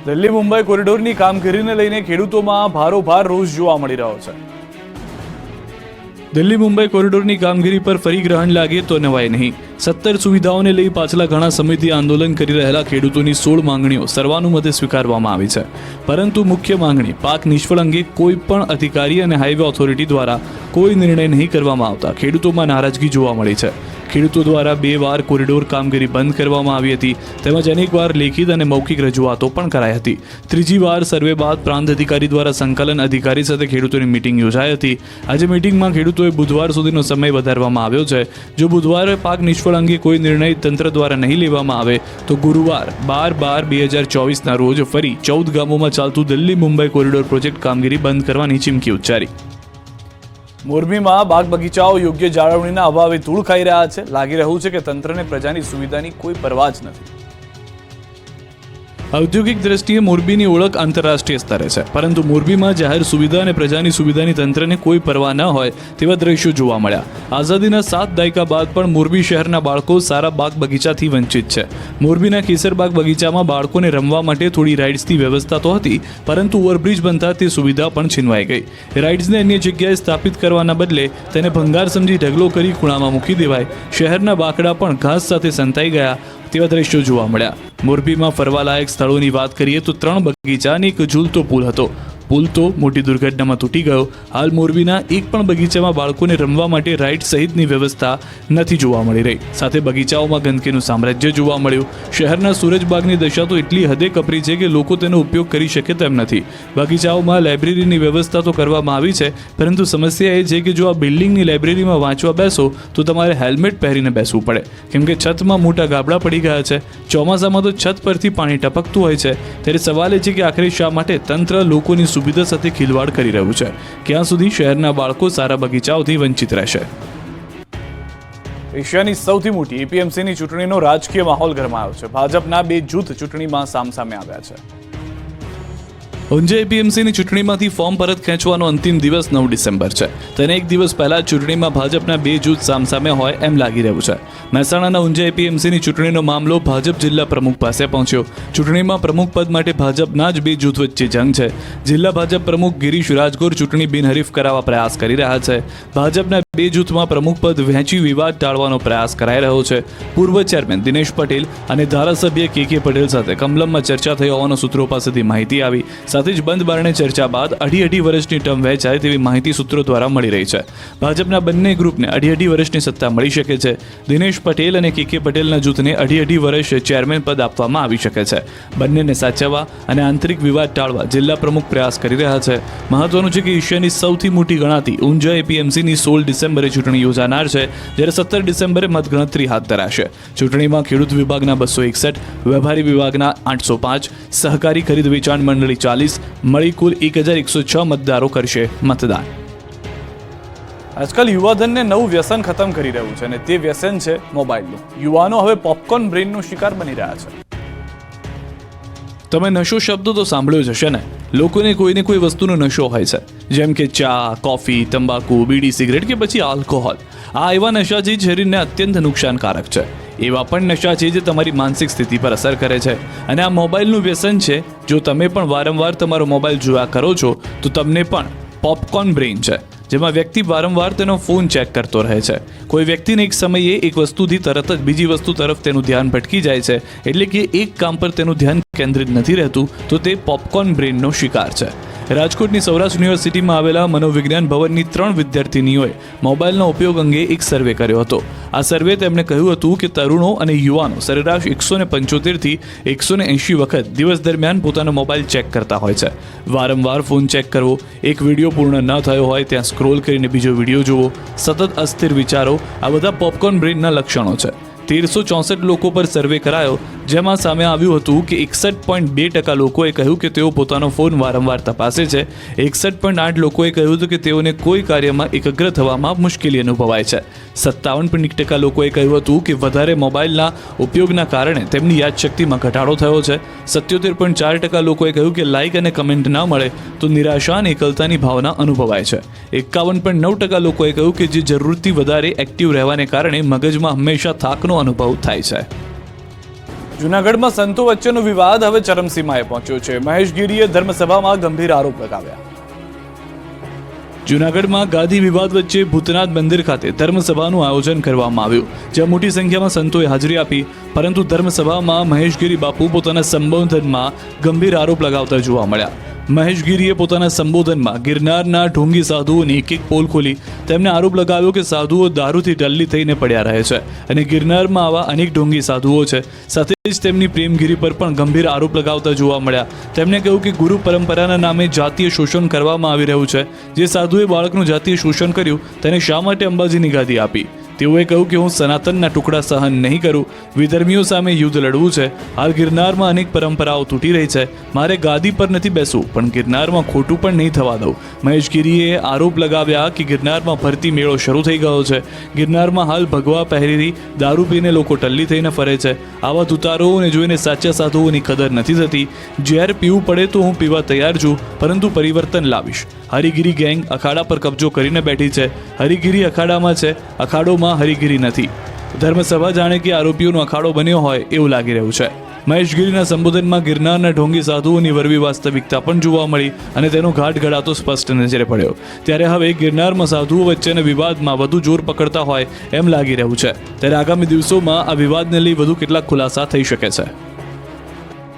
દિલ્હી મુંબઈ કોરિડોરની કામગીરીને લઈને ખેડૂતોમાં ભારોભાર રોષ જોવા મળી રહ્યો છે. દિલ્હી મુંબઈ કોરિડોરની કામગીરી પર ફરી ગ્રહણ લાગે તો નવાય નહીં. 17 સુવિધાઓને લઈ પાછલા ઘણા સમયથી આંદોલન કરી રહેલા ખેડૂતોની 16 માંગણીઓ સર્વાનુમતે સ્વીકારવામાં આવી છે. પરંતુ મુખ્ય માંગણી પાક નિષ્ફળ અંગે કોઈ પણ અધિકારી અને હાઈવે ઓથોરિટી દ્વારા કોઈ નિર્ણય નહીં કરવામાં આવતા ખેડૂતોમાં નારાજગી જોવા મળી છે. ખેડૂતો દ્વારા 2 વાર કોરિડોર કામગીરી બંધ કરવામાં આવી હતી, તેમજ અનેક વાર લેખિત અને મૌખિક રજૂઆતો પણ કરાઈ હતી. ત્રીજી વાર સર્વે બાદ પ્રાંત અધિકારી દ્વારા સંકલન અધિકારી સાથે ખેડૂતોની મીટિંગ યોજાઈ હતી. આજે મીટિંગમાં ખેડૂતોએ બુધવાર સુધીનો સમય વધારવામાં આવ્યો છે. જો બુધવારે પાક નિષ્ફળ અંગે કોઈ નિર્ણય તંત્ર દ્વારા નહીં લેવામાં આવે તો ગુરુવાર 12/12/2024ના રોજ ફરી 14 ગામોમાં ચાલતું દિલ્હી મુંબઈ કોરિડોર પ્રોજેક્ટ કામગીરી બંધ કરવાની ચીમકી ઉચ્ચારી. મોરબીમાં બાગ બગીચાઓ યોગ્ય જાળવણીના અભાવે ધૂળ ખાઈ રહ્યા છે. લાગી રહ્યું છે કે તંત્રને પ્રજાની સુવિધાની કોઈ પરવા જ નથી. ઔદ્યોગિક દ્રષ્ટિએ મોરબીની ઓળખ આંતરરાષ્ટ્રીય સ્તરે છે, પરંતુ મોરબીમાં જાહેર સુવિધા અને પ્રજાની સુવિધાની તંત્રને કોઈ પરવા ન હોય તેવા દ્રશ્યો જોવા મળ્યા. આઝાદીના 7 દાયકા બાદ પણ મોરબી શહેરના બાળકો સારા બાગ બગીચાથી વંચિત છે. મોરબીના કેસરબાગ બગીચામાં બાળકોને રમવા માટે થોડી રાઇડ્સની વ્યવસ્થા તો હતી, પરંતુ ઓવરબ્રિજ બનતા તે સુવિધા પણ છીનવાઈ ગઈ. રાઇડ્સને અન્ય જગ્યાએ સ્થાપિત કરવાના બદલે તેને ભંગાર સમજી ઢગલો કરી ખૂણામાં મૂકી દેવાય. શહેરના બાકડા પણ ઘાસ સાથે સંતાઈ ગયા તેવા દ્રશ્યો જોવા મળ્યા. મોરબીમાં ફરવાલાયક સ્થળોની વાત કરીએ તો 3 બગીચા અને એક ઝૂલતો પુલ હતો. પુલ તો મોટી દુર્ઘટનામાં તૂટી ગયો. હાલ મોરબીના એક પણ બગીચામાં બાળકોને રમવા માટે રાઇડ સહિતની વ્યવસ્થા નથી જોવા મળી રહી. સાથે બગીચાઓમાં ગંદકીનું સામ્રાજ્ય જોવા મળ્યું. શહેરના સૂરજબાગની દશા તો એટલી હદે કપરી છે કે લોકો તેનો ઉપયોગ કરી શકે તેમ નથી. બગીચાઓમાં લાઇબ્રેરીની વ્યવસ્થા તો કરવામાં આવી છે, પરંતુ સમસ્યા એ છે કે જો આ બિલ્ડિંગની લાઇબ્રેરીમાં વાંચવા બેસો તો તમારે હેલ્મેટ પહેરીને બેસવું પડે, કેમ કે છતમાં મોટા ગાબડા પડી ગયા છે. ચોમાસામાં તો છત પરથી પાણી ટપકતું હોય છે. ત્યારે સવાલ એ છે કે આખરે શા માટે તંત્ર લોકોની સુવિધા સાથે ખિલવાડ કરી રહ્યું છે? ક્યાં સુધી શહેરના બાળકો સારા બગીચાઓથી વંચિત રહેશે? એશિયાની સૌથી મોટી એપીએમસીની ચૂંટણીનો રાજકીય માહોલ ગરમાયો છે. ભાજપના 2 જૂથ ચૂંટણીમાં સામસામે આવ્યા છે. ઊંઝા એપીએમસીની ચૂંટણીમાંથી ફોર્મ પરત ખેંચવાનો અંતિમ દિવસ 9 ડિસેમ્બર છે. તેને એક દિવસ પહેલા ચૂંટણીમાં ભાજપના 2 જૂથ સામસામે હોય એમ લાગી રહ્યું છે. મહેસાણાના ઊંઝા એપીએમસીની ચૂંટણીનો મામલો ભાજપ જિલ્લા પ્રમુખ પાસે પહોંચ્યો. ચૂંટણીમાં પ્રમુખ પદ માટે ભાજપના જ 2 જૂથ વચ્ચે જંગ છે. જિલ્લા ભાજપ પ્રમુખ ગિરીશ રાજગોર ચૂંટણી બિનહરીફ કરાવવા પ્રયાસ કરી રહ્યા છે. ભાજપના 2 જૂથમાં પ્રમુખ પદ વહેંચી વિવાદ ટાળવાનો પ્રયાસ કરાઈ રહ્યો છે. પૂર્વ ચેરમેન દિનેશ પટેલ અને ધારાસભ્ય કે પટેલ સાથે કમલમમાં ચર્ચા થઈ હોવાનો સૂત્રો પાસેથી માહિતી આવી. સાથે જ બંધ બારણે ચર્ચા બાદ 2.5 વર્ષની ટર્મ વહેંચાય તેવી માહિતી સૂત્રો દ્વારા મળી રહી છે. ભાજપના બંને ગ્રુપને 2.5 વર્ષની સત્તા મળી શકે છે. દિનેશ પટેલ અને કે પટેલના જૂથને 2.5 વર્ષ ચેરમેન પદ આપવામાં આવી શકે છે. બંનેને સાચવવા અને આંતરિક વિવાદ ટાળવા જિલ્લા પ્રમુખ પ્રયાસ કરી રહ્યા છે. મહત્વનું છે કે એશિયાની સૌથી મોટી ગણાતી ઊંઝા એપીએમસીની 16 ડિસેમ્બરે ચૂંટણી યોજાનાર છે, જ્યારે 17 ડિસેમ્બરે મતગણતરી હાથ ધરાશે. ચૂંટણીમાં ખેડૂત વિભાગના 261, વેપારી વિભાગના 805, સહકારી ખરીદ વેચાણ મંડળી 40 મળી કુલ 1106 મતદારો કરશે મતદાન. આજકાલ યુવાધનને નવું વ્યસન ખતમ કરી રહ્યું છે, અને તે વ્યસન છે મોબાઈલનું. યુવાનો હવે પોપકોર્ન બ્રેઇનનો શિકાર બની રહ્યા છે. તમે નશો શબ્દ તો સાંભળ્યો જ હશે ને. લોકોને કોઈને કોઈ વસ્તુનો નશો હોય છે, જેમ કે ચા, કોફી, તંબાકુ, બીડી, સિગરેટ કે પછી આલ્કોહોલ. આ એવા નશા છે જે શરીરને અત્યંત નુકસાનકારક છે. એવા પણ નશા છે જે તમારી માનસિક સ્થિતિ પર અસર કરે છે. અને આ મોબાઈલનું વ્યસન છે. જો તમે પણ વારંવાર તમારો મોબાઈલ જોયા કરો છો તો તમને પણ પોપકોર્ન બ્રેઇન છે, જેમાં વ્યક્તિ વારંવાર તેનો ફોન ચેક કરતો રહે છે. કોઈ વ્યક્તિને એક સમયે એક વસ્તુથી તરત જ બીજી વસ્તુ તરફ તેનું ધ્યાન ભટકી જાય છે, એટલે કે એક કામ પર તેનું ધ્યાન કેન્દ્રિત નથી રહેતું, તો તે પોપકોર્ન બ્રેઇનનો શિકાર છે. રાજકોટની સૌરાષ્ટ્ર યુનિવર્સિટીમાં આવેલા મનોવિજ્ઞાન ભવનની 3 વિદ્યાર્થીનીઓએ મોબાઈલના ઉપયોગ અંગે એક સર્વે કર્યો હતો. આ સર્વે તેમણે કહ્યું હતું કે તરુણો અને યુવાનો સરેરાશ 175 થી 180 વખત દિવસ દરમિયાન પોતાનો મોબાઈલ ચેક કરતા હોય છે. વારંવાર ફોન ચેક કરવો, એક વિડીયો પૂર્ણ ન થયો હોય ત્યાં સ્ક્રોલ કરીને બીજો વિડીયો જોવો, સતત અસ્થિર વિચારો, આ બધા પોપકોર્ન બ્રેઇનના લક્ષણો છે. 1364 લોકો પર સર્વે કરાયો, જેમાં સામે આવ્યું હતું કે 61.2% લોકોએ કહ્યું કે તેઓ પોતાનો ફોન વારંવાર તપાસે છે. 61.8% લોકોએ કહ્યું હતું કે તેઓને કોઈ કાર્યમાં એકાગ્ર થવામાં મુશ્કેલી અનુભવાય છે. 57% લોકોએ કહ્યું હતું કે વધારે મોબાઈલના ઉપયોગના કારણે તેમની યાદશક્તિમાં ઘટાડો થયો છે. 77.4% લોકોએ કહ્યું કે લાઇક અને કમેન્ટ ના મળે તો નિરાશા અને એકલતાની ભાવના અનુભવાય છે. 51.9% લોકોએ કહ્યું કે જે જરૂરથી વધારે એક્ટિવ રહેવાને કારણે મગજમાં હંમેશા થાકનો અનુભવ થાય છે. જૂનાગઢમાં સંતો વચ્ચેનો વિવાદ હવે ચરમસીમાએ પહોંચ્યો છે. મહેશગીરીએ ધર્મસભામાં ગંભીર આરોપ લગાવ્યા. જૂનાગઢમાં ગાદી વિવાદ વચ્ચે ભૂતનાથ મંદિર ખાતે ધર્મસભાનું આયોજન કરવામાં આવ્યું, જ્યાં મોટી સંખ્યામાં સંતોએ હાજરી આપી. પરંતુ ધર્મસભામાં મહેશગીરી બાપુ પોતાના સંબોધનમાં ગંભીર આરોપ લગાવતા જોવા મળ્યા. મહેશગીરીએ પોતાના સંબોધનમાં ગિરનારના ઢોંગી સાધુઓની એક પોલ ખોલી તેમને આરોપ લગાવ્યો કે સાધુઓ દારૂથી ટલ્લી થઈને પડ્યા રહે છે અને ગિરનારમાં આવા અનેક ઢોંગી સાધુઓ છે. સાથે જ તેમની પ્રેમગીરી પર પણ ગંભીર આરોપ લગાવતા જોવા મળ્યા. તેમણે કહ્યું કે ગુરુ પરંપરાના નામે જાતીય શોષણ કરવામાં આવી રહ્યું છે. જે સાધુએ બાળકનું જાતીય શોષણ કર્યું તેને શા માટે અંબાજીની ગાદી આપી? તેઓએ કહ્યું કે હું સનાતનના ટુકડા સહન નહીં કરું. વિધર્મીઓ સામે યુદ્ધ લડવું છે. હાલ ગિરનારમાં અનેક પરંપરાઓ તૂટી રહી છે. મારે ગાદી પર નથી બેસવું, પણ ગિરનારમાં ખોટું પણ નહીં થવા દઉં. મહેશગીરીએ આરોપ લગાવ્યા કે ગિરનારમાં ભરતી મેળો શરૂ થઈ ગયો છે. ગિરનારમાં હાલ ભગવા પહેરી દારૂ પીને લોકો ટલ્લી થઈને ફરે છે. આવા તુતારોને જોઈને સાચા સાધુઓની કદર નથી થતી. ઝેર પીવું પડે તો હું પીવા તૈયાર છું, પરંતુ પરિવર્તન લાવીશ. હરિગીરી ગેંગ અખાડા પર કબજો કરીને બેઠી છે. હરિગીરી અખાડામાં છે, અખાડોમાં હરિગીરી નથી. ધર્મસભા જાણે કે આરોપીઓનો અખાડો બન્યો હોય એવું લાગી રહ્યું છે. મહેશગીરીના સંબોધનમાં ગિરનારના ઢોંગી સાધુઓની વરવી વાસ્તવિકતા પણ જોવા મળી અને તેનો ઘાટ ઘડાતો સ્પષ્ટ નજરે પડ્યો. ત્યારે હવે ગિરનારમાં સાધુઓ વચ્ચેના વિવાદમાં વધુ જોર પકડતા હોય એમ લાગી રહ્યું છે. ત્યારે આગામી દિવસોમાં આ વિવાદને લઈ વધુ કેટલાક ખુલાસા થઈ શકે છે.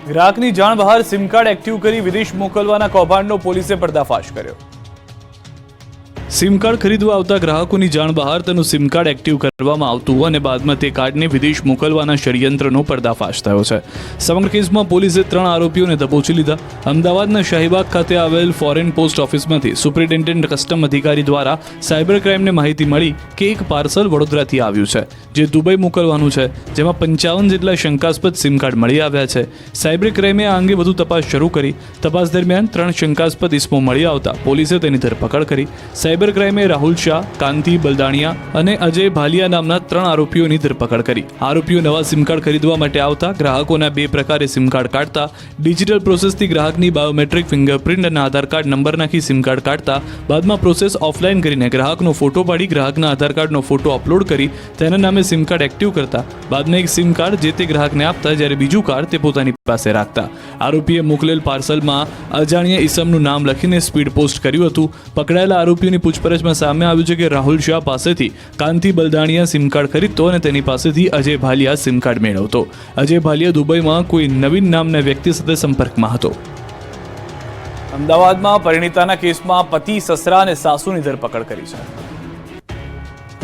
ગ્રાહકની જાણ બહાર સિમ કાર્ડ એક્ટિવ કરી વિદેશ મોકલવાના કૌભાંડનો પોલીસે પર્દાફાશ કર્યો. સિમ કાર્ડ ખરીદવા આવતા ગ્રાહકોની જાણ બહાર તેનું સિમ કાર્ડ એક્ટિવ કરવામાં આવતું અને બાદમાં તે કાર્ડને વિદેશ મોકલવાના ષડયંત્રનો પર્દાફાશ થયો છે. સમગ્ર કેસમાં પોલીસે 3 આરોપીઓને દબોચી લીધા. અમદાવાદના શાહીબાગ ખાતે આવેલ ફોરેન પોસ્ટ ઓફિસમાંથી સુપ્રિન્ટેન્ડન્ટ કસ્ટમ અધિકારી દ્વારા સાયબર ક્રાઇમને માહિતી મળી કે એક પાર્સલ વડોદરાથી આવ્યું છે જે દુબઈ મોકલવાનું છે, જેમાં 55 જેટલા શંકાસ્પદ સિમ કાર્ડ મળી આવ્યા છે. સાયબર ક્રાઇમે આ અંગે વધુ તપાસ શરૂ કરી. તપાસ દરમિયાન 3 શંકાસ્પદ ઇસમો મળી આવતા પોલીસે તેની ધરપકડ કરી. સાયબર ક્રાઇમે રાહુલ શાહ, કાંતિ બલદાણિયા અને અજય ભાલિયા નામના 3 આરોપીઓની ધરપકડ કરી. આરોપીઓ નવા સિમ કાર્ડ ખરીદવા માટે આવતા ગ્રાહકોના 2 પ્રકારે સિમ કાર્ડ કાઢતા, ડિજિટલ પ્રોસેસથી ગ્રાહકની બાયોમેટ્રિક ફિંગરપ્રિન્ટ અને આધાર કાર્ડ નંબર નાખી સિમ કાર્ડ કાઢતા, બાદમાં પ્રોસેસ ઓફલાઈન કરીને ગ્રાહકનો ફોટો પાડી ગ્રાહકના આધાર કાર્ડનો ફોટો અપલોડ કરી તેના નામે સિમ કાર્ડ એક્ટિવ કરતા, બાદમાં એક સિમ કાર્ડ જે તે ગ્રાહકને આપતા, જ્યારે બીજું કાર્ડ તે પોતાની પાસે રાખતા. આરોપીએ મોકલેલ પાર્સલમાં અજાણ્યા ઈસમનું નામ લખીને સ્પીડ પોસ્ટ કર્યું હતું. પકડાયેલા આરોપીઓની પૂછપરછમાં સામે આવ્યું છે કે રાહુલ શાહ પાસેથી કાંતિ બલદાણિયા સિમ કાર્ડ ખરીદતો અને તેની પાસેથી અજય ભાલિયા સિમ કાર્ડ મેળવતો. અજય ભાલિયા દુબઈમાં કોઈ નવીન નામના વ્યક્તિ સાથે સંપર્કમાં હતો. અમદાવાદમાં પરિણીતાના કેસમાં પતિ, સસરા અને સાસુની ધરપકડ કરી છે.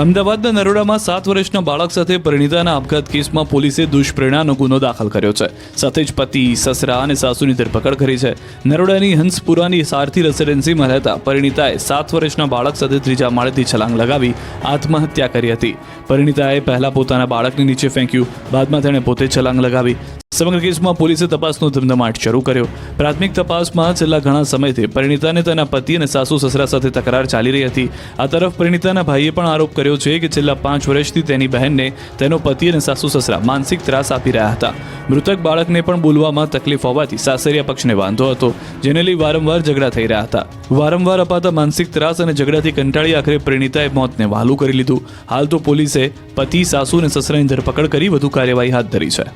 અમદાવાદના નરોડામાં 7 વર્ષના બાળક સાથે પરિણીતાના આપઘાત કેસમાં પોલીસે દુષ્પ્રેરણાનો ગુનો દાખલ કર્યો છે. સાથે જ પતિ, સસરા અને સાસુની ધરપકડ કરી છે. નરોડાની હંસપુરાની સારથી રેસિડેન્સીમાં રહેતા પરિણીતાએ 7 વર્ષના બાળક સાથે 3જા માળેથી છલાંગ લગાવી આત્મહત્યા કરી હતી. પરિણીતાએ પહેલા પોતાના બાળકને નીચે ફેંક્યું, બાદમાં તેણે પોતે છલાંગ લગાવી. સમગ્ર કેસમાં પોલીસે તપાસનો ધમધમાટ શરૂ કર્યો. પ્રાથમિક તપાસમાં છેલ્લા ઘણા સમયથી પરિણીતાને તેના પતિ અને સાસુ સસરા સાથે તકરાર ચાલી રહી હતી. આ તરફ પરિણીતાના ભાઈએ પણ આરોપ કર્યો છે કે છેલ્લા 5 વર્ષથી તેની બહેનને તેનો પતિ અને સાસુ સસરા માનસિક ત્રાસ આપી રહ્યા હતા. મૃતક બાળકને પણ બોલવામાં તકલીફ હોવાથી સાસરિયા પક્ષને વાંધો હતો, જેને લઈ વારંવાર ઝઘડા થઈ રહ્યા હતા. વારંવાર અપાતા માનસિક ત્રાસ અને ઝઘડાથી કંટાળી આખરે પરિણીતાએ મોતને વહાલું કરી લીધું. હાલ તો પોલીસે પતિ, સાસુ અને સસરાની ધરપકડ કરી વધુ કાર્યવાહી હાથ ધરી છે.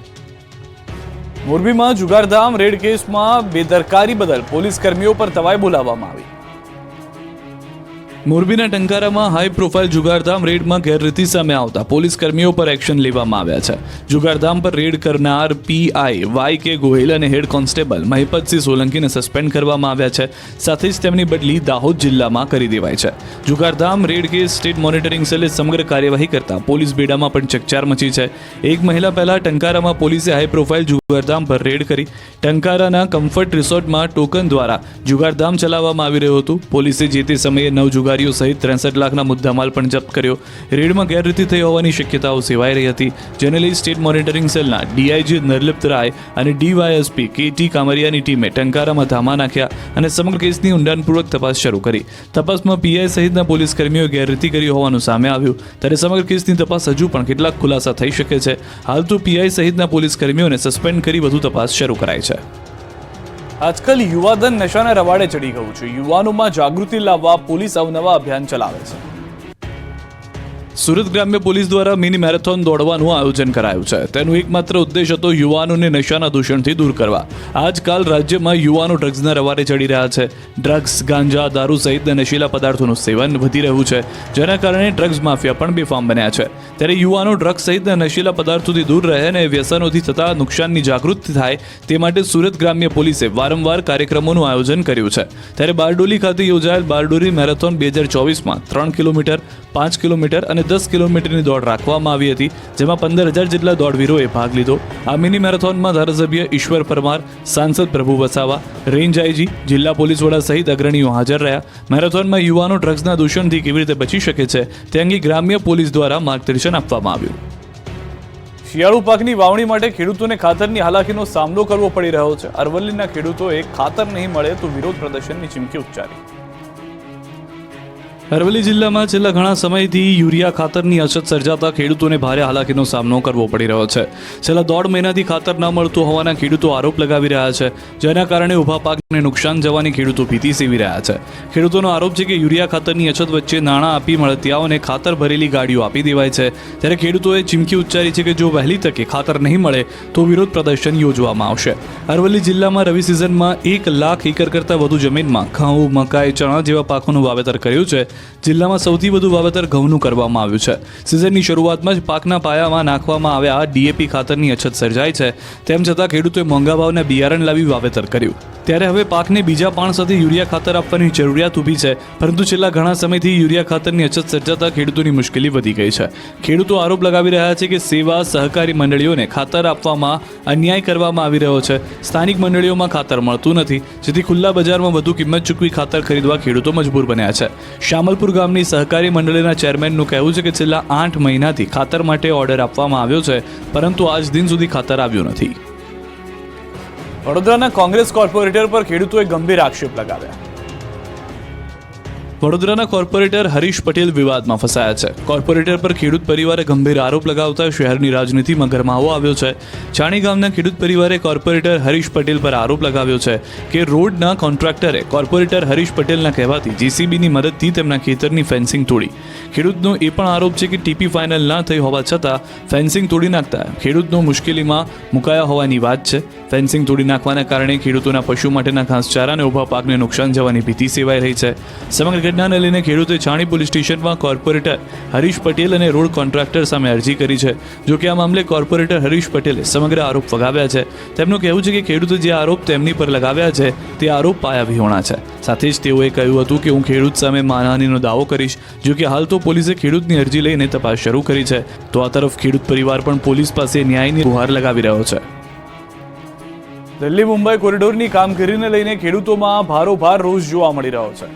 મોરબીમાં જુગારધામ રેડ કેસમાં બેદરકારી બદલ પોલીસ કર્મીઓ પર તવાઈ બોલાવવામાં આવી. મોરબીના ટંકારામાં હાઈ પ્રોફાઇલ જુગારધામ રેડમાં ગેરરીતિ સામે આવતા પોલીસ કર્મીઓ પર એક્શન લેવામાં આવ્યા છે. જુગારધામ પર રેડ કરનાર પીઆઈ YK ગોહિલ અને હેડ કોન્સ્ટેબલ મહિપતસિંહ સોલંકીને સસ્પેન્ડ કરવામાં આવ્યા છે. સાથે જ તેમની બદલી દાહોદ જિલ્લામાં કરી દેવાઈ છે. જુગારધામ રેડ કેસ સ્ટેટ મોનિટરિંગ સેલે સમગ્ર કાર્યવાહી કરતા પોલીસ બેડામાં પણ ચકચાર મચી છે. એક મહિના પહેલા ટંકારામાં પોલીસે હાઈ પ્રોફાઇલ જુગારધામ પર રેડ કરી. ટંકારાના કમ્ફર્ટ રિસોર્ટમાં ટોકન દ્વારા જુગારધામ ચલાવવામાં આવી રહ્યું હતું. પોલીસે જે તે સમયે 9 જુગારીઓ સહિત 63 લાખના મુદ્દામાલ પણ જપ્ત કર્યો. રેડમાં ગેરરીતિ થઈ હોવાની શક્યતાઓ સેવાઈ રહી હતી, જેને લઈ સ્ટેટ મોનિટરિંગ સેલના DIG નરલિપ્ત રાય અને DYSP KT કામરિયાની ટીમે ટંકારામાં ધામા નાખ્યા અને સમગ્ર કેસની ઊંડાણપૂર્વક તપાસ શરૂ કરી. તપાસમાં PI સહિતના પોલીસ કર્મીઓએ ગેરરીતિ કરી હોવાનું સામે આવ્યું. ત્યારે સમગ્ર કેસની તપાસ હજુ પણ કેટલાક ખુલાસા થઈ શકે છે. હાલ તો PI સહિતના પોલીસ કર્મીઓને સસ્પેન્ડ કરી વધુ તપાસ શરૂ કરાઈ છે. આજકાલ યુવાધન નશાના રવાડે ચડી ગયું છે. યુવાનોમાં જાગૃતિ લાવવા પોલીસ અવનવા અભિયાન ચલાવે છે. સુરત ગ્રામ્ય પોલીસ દ્વારા મિની મેરેથોન દોડવાનું આયોજન કરાયું છે. તેનો એકમાત્ર ઉદ્દેશ હતો યુવાનોને નશાના દૂષણથી દૂર કરવા. આજકાલ રાજ્યમાં યુવાનો ડ્રગ્સના રવાડે ચડી રહ્યા છે. ડ્રગ્સ, ગાંજા, દારૂ સહિતના નશીલા પદાર્થોનું સેવન વધી રહ્યું છે, જેના કારણે ડ્રગ્સ માફિયા પણ બેફામ બન્યા છે. ત્યારે યુવાનો ડ્રગ્સ સહિતના નશીલા પદાર્થોથી દૂર રહે અને વ્યસનોથી થતા નુકસાનની જાગૃતિ થાય તે માટે સુરત ગ્રામ્ય પોલીસે વારંવાર કાર્યક્રમોનું આયોજન કર્યું છે. ત્યારે બારડોલી ખાતે યોજાયેલ બારડોલી મેરેથોન 2024માં 3 કિલોમીટર, 5 કિલોમીટર અને 10 કિલોમીટરની દોડ રાખવામાં આવી હતી, જેમાં 15,000 જેટલા દોડવીરોએ ભાગ લીધો. આ મિની મેરેથોનમાં ધારાસભ્ય ઈશ્વર પરમાર, સાંસદ પ્રભુ વસાવા, રેન્જ આઈજી, જિલ્લા પોલીસ વડા સહિત અગ્રણીઓ હાજર રહ્યા. મેરેથોનમાં યુવાનો ડ્રગ્સના દૂષણથી કેવી રીતે બચી શકે છે તે અંગે ગ્રામ્ય પોલીસ દ્વારા માર્ગદર્શન આપવામાં આવ્યું. શિયાળુ પાકની વાવણી માટે ખેડૂતોને ખાતરની હાલાકીનો સામનો કરવો પડી રહ્યો છે. અરવલ્લીના ખેડૂતોએ ખાતર નહીં મળે તો વિરોધ પ્રદર્શનની ચીમકી ઉચ્ચારી. અરવલ્લી જિલ્લામાં છેલ્લા ઘણા સમયથી યુરિયા ખાતરની અછત સર્જાતા ખેડૂતોને ભારે હાલાકીનો સામનો કરવો પડી રહ્યો છે. છેલ્લા 1.5 મહિનાથી ખાતર ન મળતું હોવાના ખેડૂતો આરોપ લગાવી રહ્યા છે, જેના કારણે ઊભા પાકને નુકસાન જવાની ખેડૂતો ભીતિ સેવી રહ્યા છે. ખેડૂતોનો આરોપ છે કે યુરિયા ખાતરની અછત વચ્ચે નાણાં આપી મળતિયાઓને ખાતર ભરેલી ગાડીઓ આપી દેવાય છે. ત્યારે ખેડૂતોએ ચીમકી ઉચ્ચારી છે કે જો વહેલી તકે ખાતર નહીં મળે તો વિરોધ પ્રદર્શન યોજવામાં આવશે. અરવલ્લી જિલ્લામાં રવિ સિઝનમાં 1 લાખ એકર કરતાં વધુ જમીનમાં ઘઉં, મકાઈ, ચણા જેવા પાકોનું વાવેતર કર્યું છે. જિલ્લામાં સૌથી વધુ વાવેતર ઘઉંનું કરવામાં આવ્યું છે. સિઝનની શરૂઆતમાં જ પાકના પાયામાં નાખવામાં આવ્યા ડીએપી ખાતરની અછત સર્જાઈ છે. તેમ છતાં ખેડૂતોએ મોંઘા ભાવના બિયારણ લાવી વાવેતર કર્યું. ત્યારે હવે પાકને બીજા પાણ સાથે યુરિયા ખાતર આપવાની જરૂરિયાત ઊભી છે, પરંતુ છેલ્લા ઘણા સમયથી યુરિયા ખાતરની અછત સર્જાતા ખેડૂતોની મુશ્કેલી વધી ગઈ છે. ખેડૂતો આરોપ લગાવી રહ્યા છે કે સેવા સહકારી મંડળીઓને ખાતર આપવામાં અન્યાય કરવામાં આવી રહ્યો છે. સ્થાનિક મંડળીઓમાં ખાતર મળતું નથી, જેથી ખુલ્લા બજારમાં વધુ કિંમત ચૂકવી ખાતર ખરીદવા ખેડૂતો મજબૂર બન્યા છે. શામલપુર ગામની સહકારી મંડળીના ચેરમેનનું કહેવું છે કે છેલ્લા 8 મહિનાથી ખાતર માટે ઓર્ડર આપવામાં આવ્યો છે, પરંતુ આજ દિન સુધી ખાતર આવ્યું નથી. વડોદરાના કોંગ્રેસ કોર્પોરેટર પર ખેડૂતોએ ગંભીર આક્ષેપ લગાવ્યા. વડોદરાના કોર્પોરેટર હરીશ પટેલ વિવાદમાં ફસાયા છે. કોર્પોરેટર પર ખેડૂત પરિવારે ગંભીર આરોપ લગાવતા શહેરની રાજનીતિમાં ગરમાવો આવ્યો છે. ચાણી ગામના ખેડૂત પરિવારે કોર્પોરેટર હરીશ પટેલ પર આરોપ લગાવ્યો છે કે રોડના કોન્ટ્રાક્ટરે કોર્પોરેટર હરીશ પટેલના કહેવાથી જીસીબીની મદદથી તેમના ખેતરની ફેન્સિંગ તોડી. ખેડૂતનો એ પણ આરોપ છે કે ટીપી ફાઇનલ ના થઈ હોવા છતાં ફેન્સિંગ તોડી નાખતા ખેડૂતનો મુશ્કેલીમાં મુકાયા હોવાની વાત છે. ફેન્સિંગ તોડી નાખવાના કારણે ખેડૂતોના પશુ માટેના ઘાસચારા અને ઊભા પાકને નુકસાન જવાની ભીતિ સેવાઈ રહી છે. સમગ્ર ઘટનાને લઈને ખેડૂતે છાણી પોલીસ સ્ટેશનમાં કોર્પોરેટર હરીશ પટેલ અને રોડ કોન્ટ્રાક્ટર સામે અરજી કરી છે. જોકે આ મામલે કોર્પોરેટર હરીશ પટેલે સમગ્ર આરોપ ફગાવ્યા છે. તેમનું કહેવું છે કે ખેડૂતે જે આરોપ તેમની પર લગાવ્યા છે તે આરોપ પાયાવિહોણા છે. સાથે જ તેઓએ કહ્યું હતું કે હું ખેડૂત સામે માનહાનિનો દાવો કરીશ. જોકે હાલ તો પોલીસે ખેડૂતની અરજી લઈને તપાસ શરૂ કરી છે, તો આ તરફ ખેડૂત પરિવાર પણ પોલીસ પાસે ન્યાયની ગુહાર લગાવી રહ્યો છે. દિલ્હી મુંબઈ કોરિડોરની કામગીરીને લઈને ખેડૂતોમાં ભારોભાર રોષ જોવા મળી રહ્યો છે.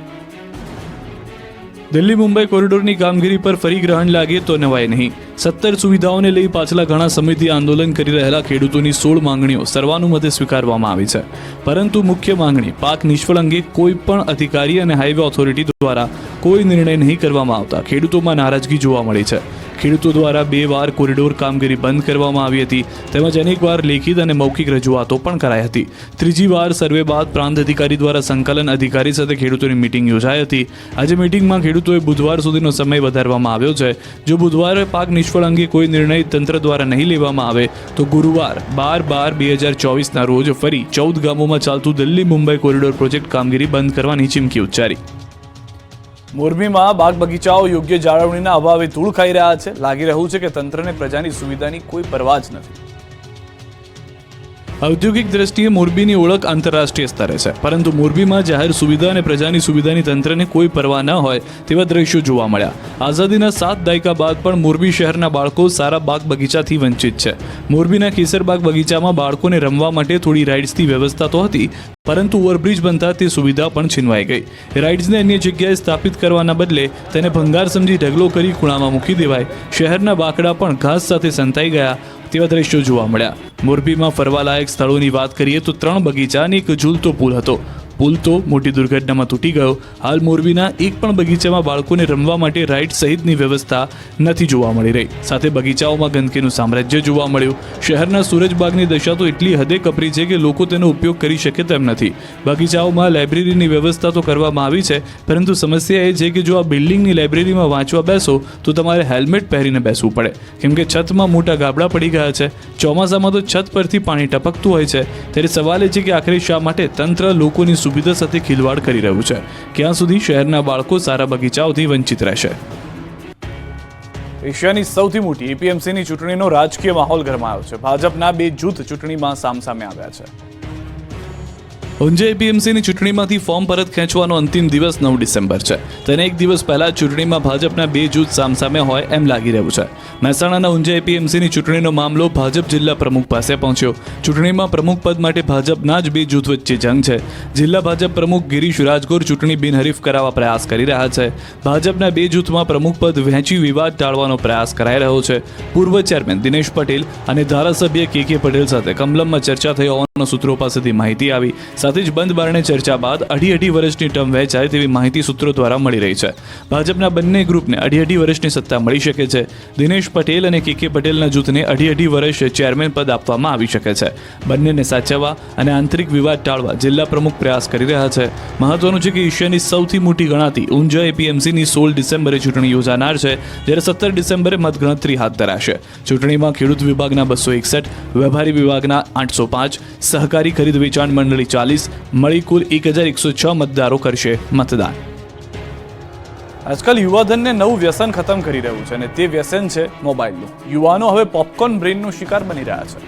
દિલ્હી મુંબઈ કોરિડોરની કામગીરી પર ફરી ગ્રહણ લાગે તો નવાય નહીં. 17 સુવિધાઓને લઈ પાછલા ઘણા સમયથી આંદોલન કરી રહેલા ખેડૂતોની 16 માંગણીઓ સર્વાનુમતે સ્વીકારવામાં આવી છે, પરંતુ મુખ્ય માંગણી પાક નિષ્ફળ અંગે કોઈ પણ અધિકારી અને હાઈવે ઓથોરિટી દ્વારા કોઈ નિર્ણય નહીં કરવામાં આવતા ખેડૂતોમાં નારાજગી જોવા મળી છે. ખેડૂતો દ્વારા 2 વાર કોરિડોર કામગીરી બંધ કરવામાં આવી હતી, તેમજ અનેક વાર લેખિત અને મૌખિક રજૂઆતો પણ કરાઈ હતી. ત્રીજી વાર સર્વે બાદ પ્રાંત અધિકારી દ્વારા સંકલન અધિકારી સાથે ખેડૂતોની મીટિંગ યોજાઈ હતી. આજે મીટિંગમાં ખેડૂતોએ બુધવાર સુધીનો સમય વધારવામાં આવ્યો છે. જો બુધવારે પાક નિષ્ફળ અંગે કોઈ નિર્ણય તંત્ર દ્વારા નહીં લેવામાં આવે તો ગુરુવાર 12/12/2024ના રોજ ફરી 14 ગામોમાં ચાલતું દિલ્હી મુંબઈ કોરિડોર પ્રોજેક્ટ કામગીરી બંધ કરવાની ચીમકી ઉચ્ચારી. મોરબીમાં બાગ બગીચાઓ યોગ્ય જાળવણીના અભાવે ધૂળ ખાઈ રહ્યા છે. લાગી રહ્યું છે કે તંત્રને પ્રજાની સુવિધાની કોઈ પરવા જ નથી. ઔદ્યોગિક દ્રષ્ટિએ મોરબીની ઓળખ આંતરરાષ્ટ્રીય સ્તરે છે, પરંતુ મોરબીમાં જાહેર સુવિધા અને પ્રજાની સુવિધાની તંત્રને કોઈ પરવા ન હોય તેવા દ્રશ્યો જોવા મળ્યા. આઝાદીના 7 દાયકા બાદ પણ મોરબી શહેરના બાળકો સારા બાગ બગીચાથી વંચિત છે. મોરબીના કેસરબાગ બગીચામાં બાળકોને રમવા માટે થોડી રાઇડ્સની વ્યવસ્થા તો હતી, પરંતુ ઓવરબ્રિજ બનતા તે સુવિધા પણ છીનવાઈ ગઈ. રાઇડ્સને અન્ય જગ્યાએ સ્થાપિત કરવાના બદલે તેને ભંગાર સમજી ઢગલો કરી ખૂણામાં મૂકી દેવાય. શહેરના બાકડા પણ ઘાસ સાથે સંતાઈ ગયા તેવા દ્રશ્યો જોવા મળ્યા. મોરબીમાં ફરવાલાયક સ્થળોની વાત કરીએ તો 3 બગીચા અને એક ઝૂલતો પુલ હતો. પુલ તો મોટી દુર્ઘટનામાં તૂટી ગયો. હાલ મોરબીના એક પણ બગીચામાં બાળકોને રમવા માટે રાઇડ સહિતની વ્યવસ્થા નથી જોવા મળી રહી. સાથે બગીચાઓમાં ગંદકીનું સામ્રાજ્ય જોવા મળ્યું. શહેરના સૂરજબાગની દશા તો એટલી હદે કપરી છે કે લોકો તેનો ઉપયોગ કરી શકે તેમ નથી. બગીચાઓમાં લાઇબ્રેરીની વ્યવસ્થા તો કરવામાં આવી છે, પરંતુ સમસ્યા એ છે કે જો આ બિલ્ડિંગની લાઇબ્રેરીમાં વાંચવા બેસો તો તમારે હેલ્મેટ પહેરીને બેસવું પડે, કેમ કે છતમાં મોટા ગાબડા પડી ગયા છે. ચોમાસામાં તો છત પરથી પાણી ટપકતું હોય છે. ત્યારે સવાલ એ છે કે આખરે શા માટે તંત્ર લોકોની સુવિધા સાથે ખિલવાડ કરી રહ્યું છે? ક્યાં સુધી શહેરના બાળકો સારા બગીચાઓથી વંચિત રહેશે? એશિયાની સૌથી મોટી એપીએમસીની ચૂંટણીનો રાજકીય માહોલ ગરમાયો છે. ભાજપના બે જૂથ ચૂંટણીમાં સામસામે આવ્યા છે. ઊંઝા એપીએમસીની ચૂંટણીમાંથી ફોર્મ પરત ખેંચવાનો અંતિમ દિવસ 9 ડિસેમ્બર છે. તેને એક દિવસ પહેલા ચૂંટણીમાં ભાજપના બે જૂથ સામસામે હોય એમ લાગી રહ્યું છે. મહેસાણાના ઊંઝા એપીએમસીની ચૂંટણીનો મામલો ભાજપ જિલ્લા પ્રમુખ પાસે પહોંચ્યો. ચૂંટણીમાં પ્રમુખ પદ માટે ભાજપના જ બે જૂથ વચ્ચે જંગ છે. જિલ્લા ભાજપ પ્રમુખ ગિરીશ રાજગોર ચૂંટણી બિનહરીફ કરાવવા પ્રયાસ કરી રહ્યા છે. ભાજપના બે જૂથમાં પ્રમુખ પદ વહેંચી વિવાદ ટાળવાનો પ્રયાસ કરાઈ રહ્યો છે. પૂર્વ ચેરમેન દિનેશ પટેલ અને ધારાસભ્ય કે પટેલ સાથે કમલમમાં ચર્ચા થઈ હોવાનો સૂત્રો પાસેથી માહિતી આવી. સાથે જ બંધ બારણે ચર્ચા બાદ અઢી વર્ષની ટર્મ વહેંચાય તેવી માહિતી સૂત્રો દ્વારા મળી રહી છે. ભાજપના બંને ગ્રુપને અઢી વર્ષની સત્તા મળી શકે છે. દિનેશ પટેલ અને કે પટેલના જૂથને અઢી વર્ષ ચેરમેન પદ આપવામાં આવી શકે છે. બંનેને સાચવવા અને આંતરિક વિવાદ ટાળવા જિલ્લા પ્રમુખ પ્રયાસ કરી રહ્યા છે. મહત્વનું છે કે એશિયાની સૌથી મોટી ગણાતી ઊંઝા એપીએમસીની 16 ડિસેમ્બરે ચૂંટણી યોજાનાર છે, જ્યારે 17 ડિસેમ્બરે મતગણતરી હાથ ધરાશે. ચૂંટણીમાં ખેડૂત વિભાગના 261, વેપારી વિભાગના 805, સહકારી ખરીદ વેચાણ મંડળી 40, મળી કુલ 1106 મતદારો કરશે મતદાન. આજકાલ યુવાધનને નવું વ્યસન ખતમ કરી રહ્યું છે, અને તે વ્યસન છે મોબાઈલનું. યુવાનો હવે પોપકોર્ન બ્રેઇનનો શિકાર બની રહ્યા છે.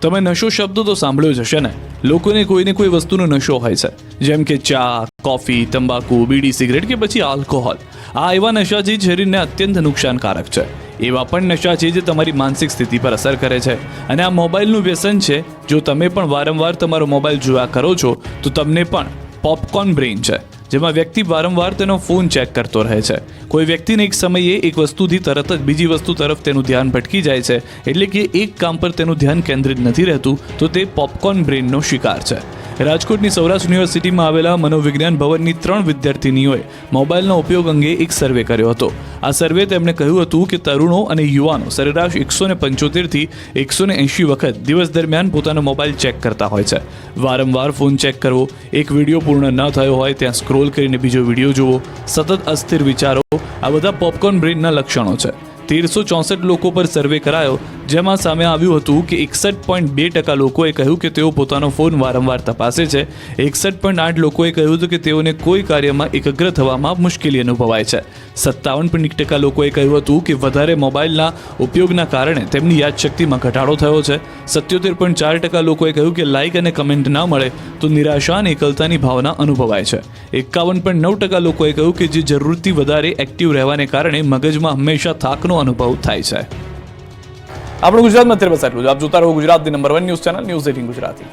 તમે નશો શબ્દ તો સાંભળ્યો જ હશે ને? લોકોને કોઈને કોઈ વસ્તુનો નશો હોય છે, જેમ કે ચા, કોફી, તંબાકુ, બીડી, સિગરેટ કે પછી આલ્કોહોલ. આ એવા નશા છે જે શરીરને અત્યંત નુકસાનકારક છે. એવા પણ નશા છે જે તમારી માનસિક સ્થિતિ પર અસર કરે છે. અને આ મોબાઈલનું વ્યસન છે. જો તમે પણ વારંવાર તમારો મોબાઈલ જોયા કરો છો તો તમને પણ પોપકોર્ન બ્રેઇન છે, જેમાં વ્યક્તિ વારંવાર તેનો ફોન ચેક કરતો રહે છે. કોઈ વ્યક્તિને એક સમયે એક વસ્તુથી તરત જ બીજી વસ્તુ તરફ તેનું ધ્યાન ભટકી જાય છે, એટલે કે એક કામ પર તેનું ધ્યાન કેન્દ્રિત નથી રહેતું, તો તે પોપકોર્ન બ્રેઇનનો શિકાર છે. રાજકોટની સૌરાષ્ટ્ર યુનિવર્સિટીમાં આવેલા મનોવિજ્ઞાન ભવનની 3 વિદ્યાર્થીનીઓએ મોબાઈલનો ઉપયોગ અંગે એક સર્વે કર્યો હતો. આ સર્વે તેમણે કહ્યું હતું કે તરુણો અને યુવાનો સરેરાશ 175 થી 180 વખત દિવસ દરમિયાન પોતાનો મોબાઈલ ચેક કરતા હોય છે. વારંવાર ફોન ચેક કરવો, એક વિડીયો પૂર્ણ ન થયો હોય ત્યાં સ્ક્રોલ કરીને બીજો વિડીયો જોવો, સતત અસ્થિર વિચારો, આ બધા પોપકોર્ન બ્રેઇનના લક્ષણો છે. 1364 લોકો પર સર્વે કરાયો, જેમાં સામે આવ્યું હતું કે 61.2% લોકોએ કહ્યું કે તેઓ પોતાનો ફોન વારંવાર તપાસે છે. 61.8% લોકોએ કહ્યું હતું કે તેઓને કોઈ કાર્યમાં એકાગ્ર થવામાં મુશ્કેલી અનુભવાય છે. 57% લોકોએ કહ્યું હતું કે વધારે મોબાઈલના ઉપયોગના કારણે તેમની યાદશક્તિમાં ઘટાડો થયો છે. 77.4% લોકોએ કહ્યું કે લાઇક અને કમેન્ટ ન મળે તો નિરાશા અને એકલતાની ભાવના અનુભવાય છે. 51.9% લોકોએ કહ્યું કે જે જરૂરથી વધારે એક્ટિવ રહેવાને કારણે મગજમાં હંમેશા થાકનો અનુભવ થાય છે. આપણું ગુજરાતમાં અત્યારે બસ આટલું જ. આપ જોતા રહો ગુજરાતની number 1 news channel news 18 Gujarati.